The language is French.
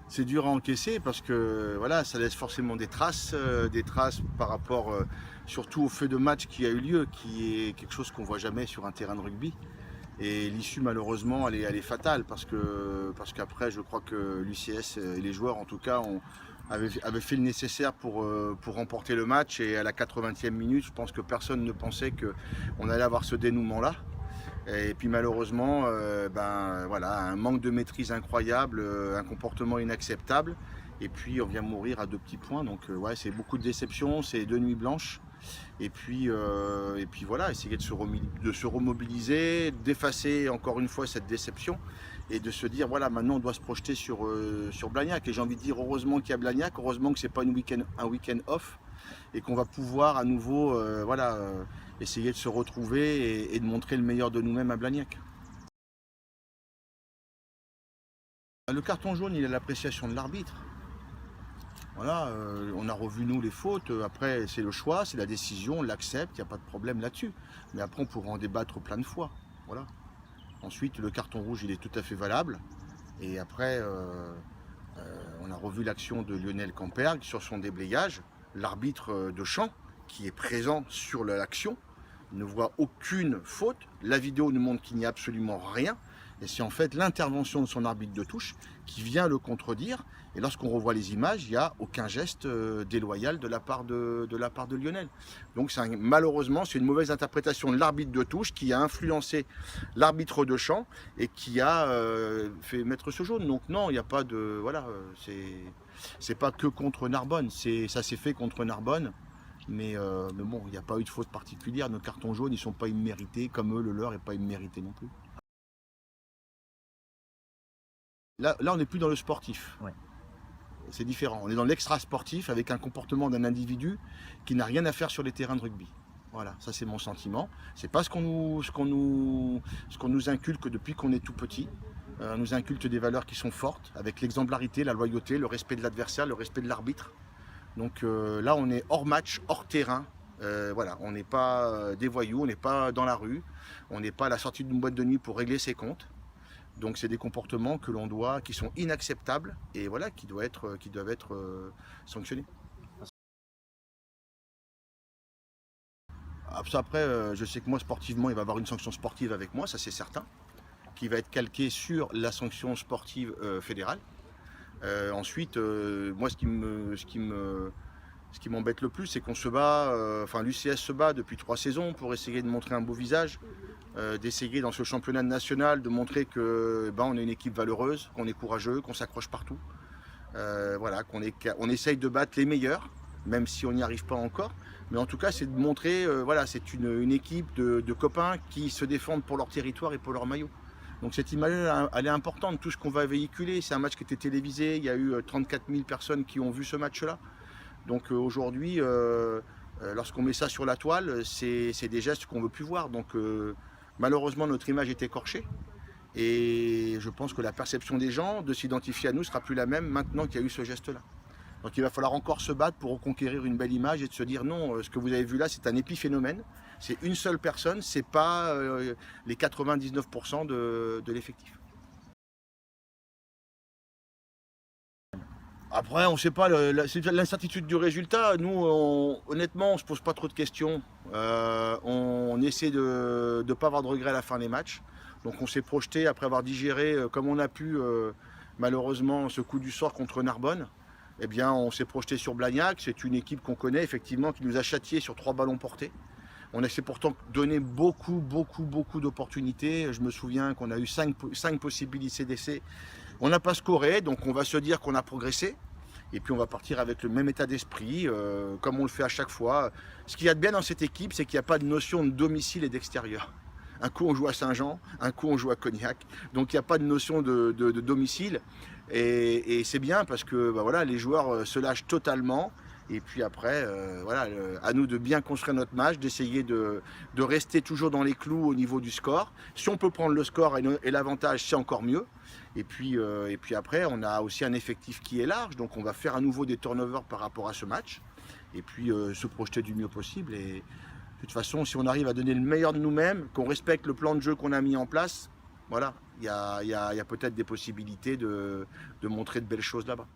C'est dur à encaisser parce que voilà, ça laisse forcément des traces par rapport surtout au feu de match qui a eu lieu, qui est quelque chose qu'on voit jamais sur un terrain de rugby. Et l'issue malheureusement elle est fatale parce qu'après je crois que l'UCS et les joueurs en tout cas avaient fait le nécessaire pour remporter le match et à la 80e minute je pense que personne ne pensait qu'on allait avoir ce dénouement là. Et puis malheureusement, voilà, un manque de maîtrise incroyable, un comportement inacceptable. Et puis on vient mourir à 2 petits points. Donc ouais, c'est beaucoup de déception, c'est 2 nuits blanches. Et puis voilà, essayer de se remobiliser, d'effacer encore une fois cette déception et de se dire voilà, maintenant on doit se projeter sur Blagnac. Et j'ai envie de dire heureusement qu'il y a Blagnac, heureusement que c'est pas un week-end off et qu'on va pouvoir à nouveau essayer de se retrouver et de montrer le meilleur de nous-mêmes à Blagnac. Le carton jaune, il est l'appréciation de l'arbitre. Voilà, on a revu nous les fautes, après c'est le choix, c'est la décision, on l'accepte, il n'y a pas de problème là-dessus. Mais après on pourra en débattre plein de fois. Voilà. Ensuite le carton rouge il est tout à fait valable. Et après on a revu l'action de Lionel Campergue sur son déblayage. L'arbitre de champ qui est présent sur l'action ne voit aucune faute. La vidéo nous montre qu'il n'y a absolument rien. Et c'est en fait l'intervention de son arbitre de touche qui vient le contredire. Et lorsqu'on revoit les images, il n'y a aucun geste déloyal de la part de Lionel. Donc malheureusement, c'est une mauvaise interprétation de l'arbitre de touche qui a influencé l'arbitre de champ et qui a fait mettre ce jaune. Donc non, il n'y a pas de... Voilà, c'est pas que contre Narbonne. Ça s'est fait contre Narbonne. Mais bon, il n'y a pas eu de faute particulière. Nos cartons jaunes, ils ne sont pas immérités, comme eux, le leur n'est pas immérité non plus. Là, on n'est plus dans le sportif. Ouais. C'est différent. On est dans l'extra sportif avec un comportement d'un individu qui n'a rien à faire sur les terrains de rugby. Voilà, ça c'est mon sentiment. C'est pas ce qu'on nous inculque depuis qu'on est tout petit. On nous inculque des valeurs qui sont fortes, avec l'exemplarité, la loyauté, le respect de l'adversaire, le respect de l'arbitre. Donc là, on est hors match, hors terrain. Voilà, on n'est pas des voyous, on n'est pas dans la rue, on n'est pas à la sortie d'une boîte de nuit pour régler ses comptes. Donc c'est des comportements qui sont inacceptables et voilà, qui doivent être sanctionnés. Après, je sais que moi sportivement, il va y avoir une sanction sportive avec moi, ça c'est certain, qui va être calquée sur la sanction sportive fédérale. Ensuite, moi ce qui m'embête le plus, c'est qu'on se bat, l'UCS se bat depuis 3 saisons pour essayer de montrer un beau visage, d'essayer dans ce championnat national de montrer que on est une équipe valeureuse, qu'on est courageux, qu'on s'accroche partout. Voilà, qu'on essaye de battre les meilleurs, même si on n'y arrive pas encore. Mais en tout cas, c'est de montrer, voilà, c'est une équipe de copains qui se défendent pour leur territoire et pour leur maillot. Donc cette image, elle est importante, tout ce qu'on va véhiculer. C'est un match qui était télévisé, il y a eu 34 000 personnes qui ont vu ce match-là. Donc aujourd'hui, lorsqu'on met ça sur la toile, c'est des gestes qu'on ne veut plus voir. Donc malheureusement, notre image est écorchée. Et je pense que la perception des gens de s'identifier à nous ne sera plus la même maintenant qu'il y a eu ce geste-là. Donc il va falloir encore se battre pour reconquérir une belle image et de se dire non, ce que vous avez vu là, c'est un épiphénomène. C'est une seule personne, c'est pas les 99% de l'effectif. Après, on ne sait pas, c'est l'incertitude du résultat. Nous, honnêtement, on ne se pose pas trop de questions. On essaie de ne pas avoir de regrets à la fin des matchs. Donc on s'est projeté après avoir digéré, comme on a pu, malheureusement, ce coup du sort contre Narbonne. Eh bien, on s'est projeté sur Blagnac. C'est une équipe qu'on connaît, effectivement, qui nous a châtiés sur 3 ballons portés. On s'est pourtant donné beaucoup d'opportunités. Je me souviens qu'on a eu 5 possibilités d'essai. On n'a pas scoré, donc on va se dire qu'on a progressé. Et puis on va partir avec le même état d'esprit, comme on le fait à chaque fois. Ce qu'il y a de bien dans cette équipe, c'est qu'il n'y a pas de notion de domicile et d'extérieur. Un coup on joue à Saint-Jean, un coup on joue à Cognac. Donc il n'y a pas de notion de domicile. Et c'est bien parce que voilà, les joueurs se lâchent totalement. Et puis après, voilà, à nous de bien construire notre match, d'essayer de rester toujours dans les clous au niveau du score. Si on peut prendre le score et l'avantage, c'est encore mieux. Et puis après, on a aussi un effectif qui est large, donc on va faire à nouveau des turnovers par rapport à ce match. Et puis se projeter du mieux possible. Et de toute façon, si on arrive à donner le meilleur de nous-mêmes, qu'on respecte le plan de jeu qu'on a mis en place, voilà, il y a peut-être des possibilités de montrer de belles choses là-bas.